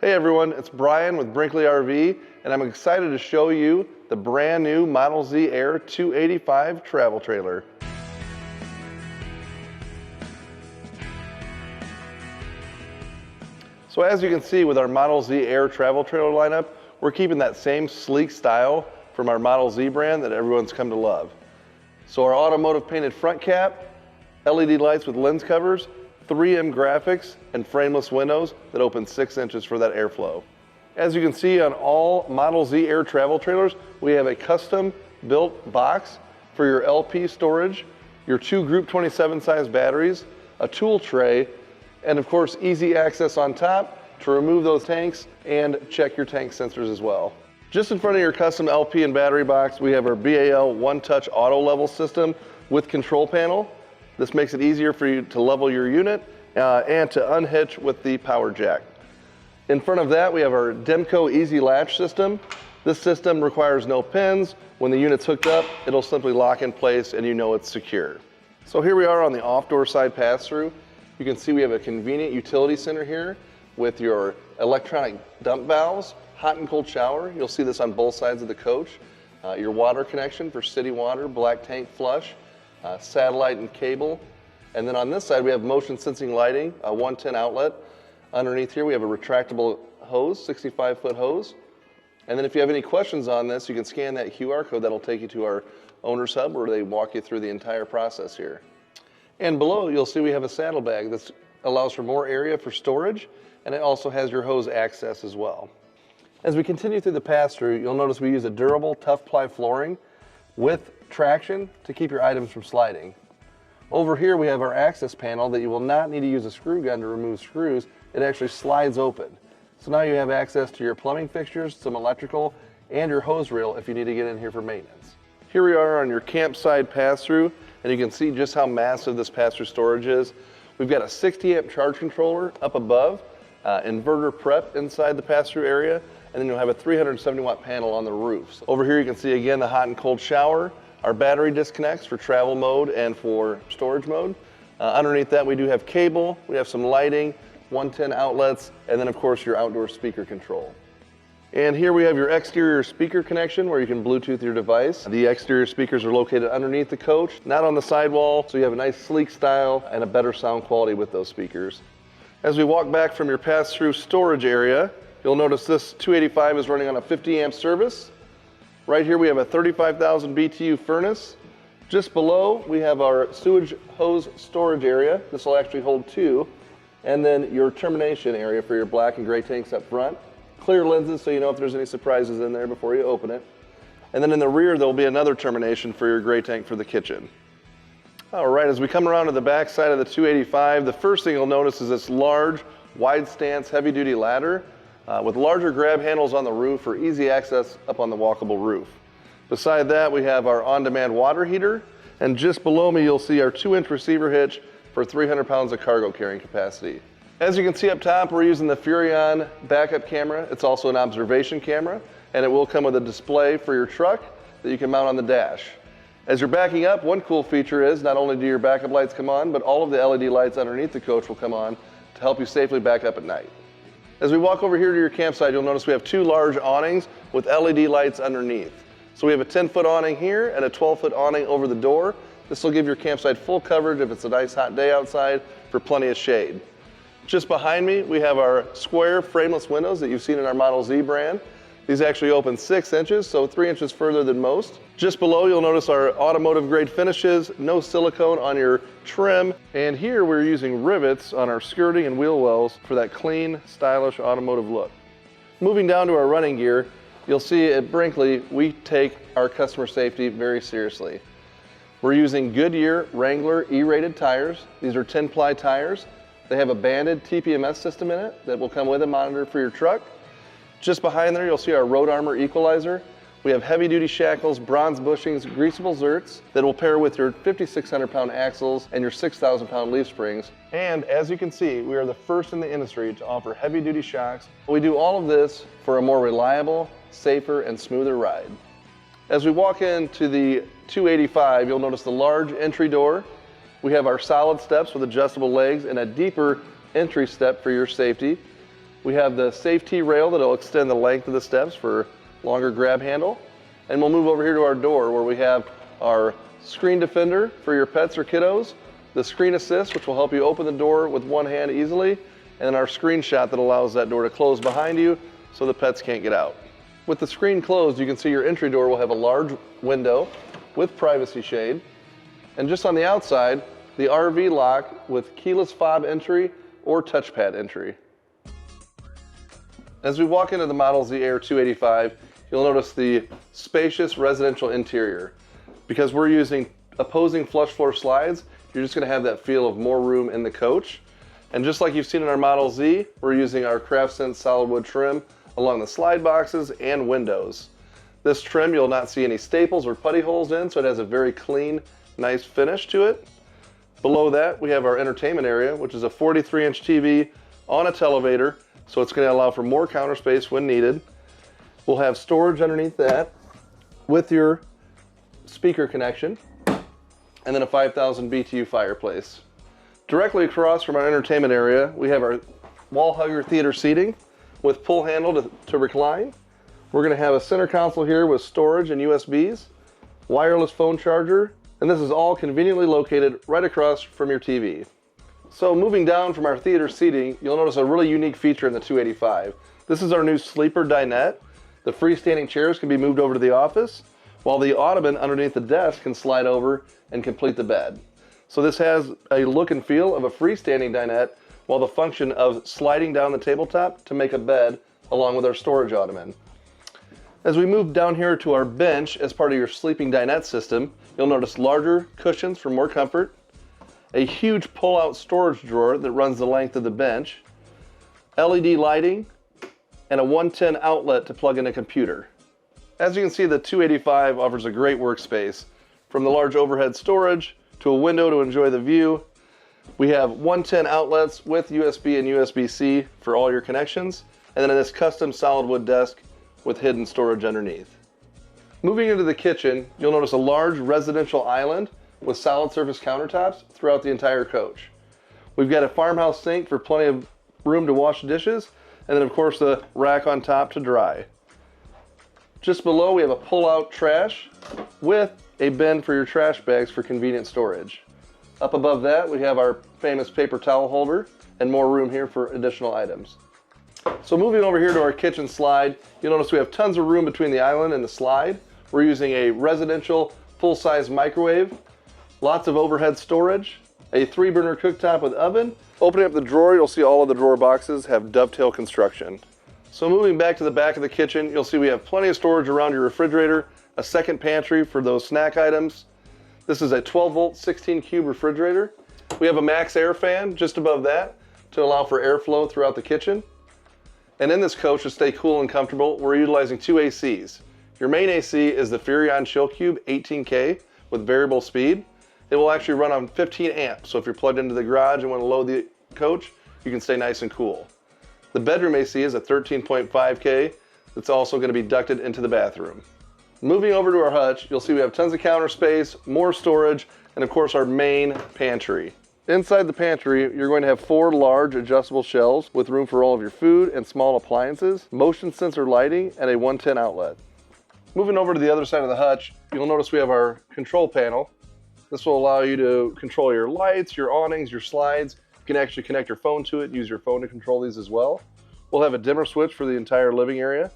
Hey everyone, it's Brian with Brinkley RV, and I'm excited to show you the brand new Model Z AIR 285 travel trailer. So as you can see with our Model Z AIR travel trailer lineup, we're keeping that same sleek style from our Model Z brand that everyone's come to love. So our automotive painted front cap, LED lights with lens covers, 3M graphics, and frameless windows that open 6 inches for that airflow. As you can see on all Model Z AIR travel trailers, we have a custom built box for your LP storage, your 2 Group 27 size batteries, a tool tray, and of course easy access on top to remove those tanks and check your tank sensors as well. Just in front of your custom LP and battery box, we have our BAL One Touch auto level system with control panel. This makes it easier for you to level your unit and to unhitch with the power jack. In front of that, we have our Demco Easy Latch system. This system requires no pins. When the unit's hooked up, it'll simply lock in place and you know it's secure. So here we are on the off-door side pass-through. You can see we have a convenient utility center here with your electronic dump valves, hot and cold shower. You'll see this on both sides of the coach. Your water connection for city water, black tank flush, satellite and cable. And then on this side we have motion sensing lighting, a 110 outlet. Underneath here we have a retractable hose, 65-foot hose. And then if you have any questions on this, you can scan that QR code that'll take you to our owner's hub where they walk you through the entire process here. And below you'll see we have a saddlebag that allows for more area for storage, and it also has your hose access as well. As we continue through the pass-through, you'll notice we use a durable tough ply flooring with traction to keep your items from sliding. Over here we have our access panel that you will not need to use a screw gun to remove screws. It actually slides open. So now you have access to your plumbing fixtures, some electrical, and your hose reel if you need to get in here for maintenance. Here we are on your campsite pass-through, and you can see just how massive this pass-through storage is. We've got a 60 amp charge controller up above, inverter prep inside the pass-through area, and then you'll have a 370 watt panel on the roof. So over here you can see again the hot and cold shower, our battery disconnects for travel mode and for storage mode. Underneath that we do have cable, we have some lighting, 110 outlets, and then of course your outdoor speaker control. And here we have your exterior speaker connection where you can Bluetooth your device. The exterior speakers are located underneath the coach, not on the sidewall, so you have a nice sleek style and a better sound quality with those speakers. As we walk back from your pass-through storage area, you'll notice this 285 is running on a 50 amp service. Right here we have a 35,000 BTU furnace. Just below we have our sewage hose storage area. This will actually hold 2. And then your termination area for your black and gray tanks up front. Clear lenses so you know if there's any surprises in there before you open it. And then in the rear there'll be another termination for your gray tank for the kitchen. All right, as we come around to the back side of the 285, the first thing you'll notice is this large, wide stance, heavy duty ladder with larger grab handles on the roof for easy access up on the walkable roof. Beside that, we have our on-demand water heater, and just below me you'll see our 2-inch receiver hitch for 300 pounds of cargo carrying capacity. As you can see up top, we're using the Furrion backup camera. It's also an observation camera, and it will come with a display for your truck that you can mount on the dash. As you're backing up, one cool feature is not only do your backup lights come on, but all of the LED lights underneath the coach will come on to help you safely back up at night. As we walk over here to your campsite, you'll notice we have 2 large awnings with LED lights underneath. So we have a 10-foot awning here and a 12-foot awning over the door. This will give your campsite full coverage if it's a nice hot day outside for plenty of shade. Just behind me, we have our square frameless windows that you've seen in our Model Z brand. These actually open 6 inches, so 3 inches further than most. Just below, you'll notice our automotive grade finishes, no silicone on your trim. And here we're using rivets on our skirting and wheel wells for that clean, stylish automotive look. Moving down to our running gear, you'll see at Brinkley, we take our customer safety very seriously. We're using Goodyear Wrangler E-rated tires. These are 10-ply tires. They have a banded TPMS system in it that will come with a monitor for your truck. Just behind there, you'll see our Road Armor Equalizer. We have heavy-duty shackles, bronze bushings, greasable zerks that will pair with your 5,600-pound axles and your 6,000-pound leaf springs. And as you can see, we are the first in the industry to offer heavy-duty shocks. We do all of this for a more reliable, safer, and smoother ride. As we walk into the 285, you'll notice the large entry door. We have our solid steps with adjustable legs and a deeper entry step for your safety. We have the safety rail that'll extend the length of the steps for longer grab handle. And we'll move over here to our door where we have our screen defender for your pets or kiddos, the screen assist, which will help you open the door with one hand easily, and then our screen shot that allows that door to close behind you so the pets can't get out. With the screen closed, you can see your entry door will have a large window with privacy shade. And just on the outside, the RV lock with keyless fob entry or touchpad entry. As we walk into the Model Z AIR 285, you'll notice the spacious residential interior. Because we're using opposing flush floor slides, you're just gonna have that feel of more room in the coach. And just like you've seen in our Model Z, we're using our CraftSense solid wood trim along the slide boxes and windows. This trim you'll not see any staples or putty holes in, so it has a very clean, nice finish to it. Below that, we have our entertainment area, which is a 43-inch TV on a televator, so it's gonna allow for more counter space when needed. We'll have storage underneath that with your speaker connection, and then a 5,000 BTU fireplace. Directly across from our entertainment area, we have our wall hugger theater seating with pull handle to recline. We're gonna have a center console here with storage and USBs, wireless phone charger, and this is all conveniently located right across from your TV. So moving down from our theater seating, you'll notice a really unique feature in the 285. This is our new sleeper dinette. The freestanding chairs can be moved over to the office, while the ottoman underneath the desk can slide over and complete the bed. So this has a look and feel of a freestanding dinette, while the function of sliding down the tabletop to make a bed along with our storage ottoman. As we move down here to our bench as part of your sleeping dinette system, you'll notice larger cushions for more comfort, a huge pull-out storage drawer that runs the length of the bench, LED lighting, and a 110 outlet to plug in a computer. As you can see, the 285 offers a great workspace. From the large overhead storage to a window to enjoy the view, we have 110 outlets with USB and USB-C for all your connections, and then this custom solid wood desk with hidden storage underneath. Moving into the kitchen, you'll notice a large residential island with solid surface countertops throughout the entire coach. We've got a farmhouse sink for plenty of room to wash dishes, and then of course the rack on top to dry. Just below we have a pull-out trash with a bin for your trash bags for convenient storage. Up above that we have our famous paper towel holder and more room here for additional items. So moving over here to our kitchen slide, you'll notice we have tons of room between the island and the slide. We're using a residential full-size microwave, lots of overhead storage, a 3-burner cooktop with oven. Opening up the drawer, you'll see all of the drawer boxes have dovetail construction. So moving back to the back of the kitchen, you'll see we have plenty of storage around your refrigerator, a second pantry for those snack items. This is a 12-volt, 16-cube refrigerator. We have a max air fan just above that to allow for airflow throughout the kitchen. And in this coach, to stay cool and comfortable, we're utilizing 2 ACs. Your main AC is the Furrion Chill Cube 18K with variable speed. It will actually run on 15 amps, so if you're plugged into the garage and want to load the coach, you can stay nice and cool. The bedroom AC is a 13.5K that's also going to be ducted into the bathroom. Moving over to our hutch, you'll see we have tons of counter space, more storage, and of course our main pantry. Inside the pantry, you're going to have 4 large adjustable shelves with room for all of your food and small appliances, motion sensor lighting, and a 110 outlet. Moving over to the other side of the hutch, you'll notice we have our control panel. This will allow you to control your lights, your awnings, your slides. You can actually connect your phone to it and use your phone to control these as well. We'll have a dimmer switch for the entire living area.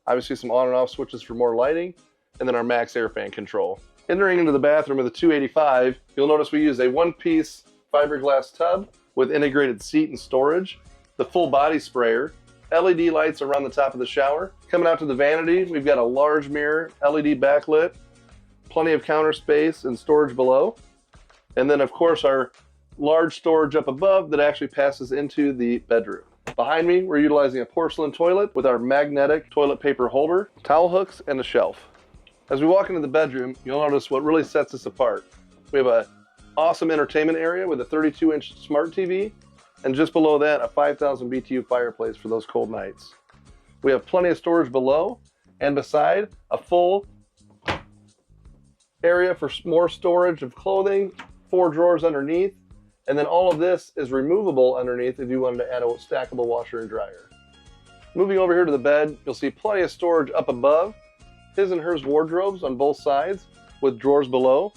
Obviously some on and off switches for more lighting, and then our max air fan control. Entering into the bathroom of the 285, you'll notice we use a 1-piece fiberglass tub with integrated seat and storage, the full body sprayer, LED lights around the top of the shower. Coming out to the vanity, we've got a large mirror, LED backlit, plenty of counter space and storage below. And then of course our large storage up above that actually passes into the bedroom. Behind me, we're utilizing a porcelain toilet with our magnetic toilet paper holder, towel hooks, and a shelf. As we walk into the bedroom, you'll notice what really sets us apart. We have an awesome entertainment area with a 32-inch smart TV, and just below that, a 5,000 BTU fireplace for those cold nights. We have plenty of storage below, and beside, a full area for more storage of clothing, 4 drawers underneath, and then all of this is removable underneath if you wanted to add a stackable washer and dryer. Moving over here to the bed, you'll see plenty of storage up above, his and hers wardrobes on both sides with drawers below.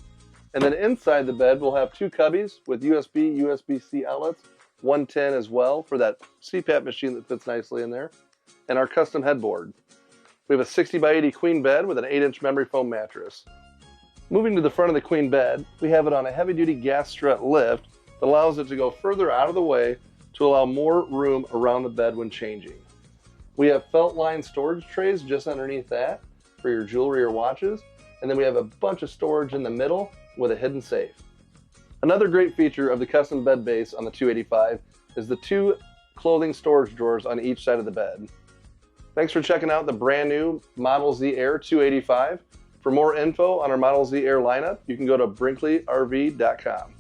And then inside the bed, we'll have 2 cubbies with USB, USB-C outlets, 110 as well for that CPAP machine that fits nicely in there, and our custom headboard. We have a 60 by 80 queen bed with an 8-inch memory foam mattress. Moving to the front of the queen bed, we have it on a heavy-duty gas strut lift that allows it to go further out of the way to allow more room around the bed when changing. We have felt-lined storage trays just underneath that for your jewelry or watches, and then we have a bunch of storage in the middle with a hidden safe. Another great feature of the custom bed base on the 285 is the 2 clothing storage drawers on each side of the bed. Thanks for checking out the brand new Model Z AIR 285. For more info on our Model Z AIR lineup, you can go to BrinkleyRV.com.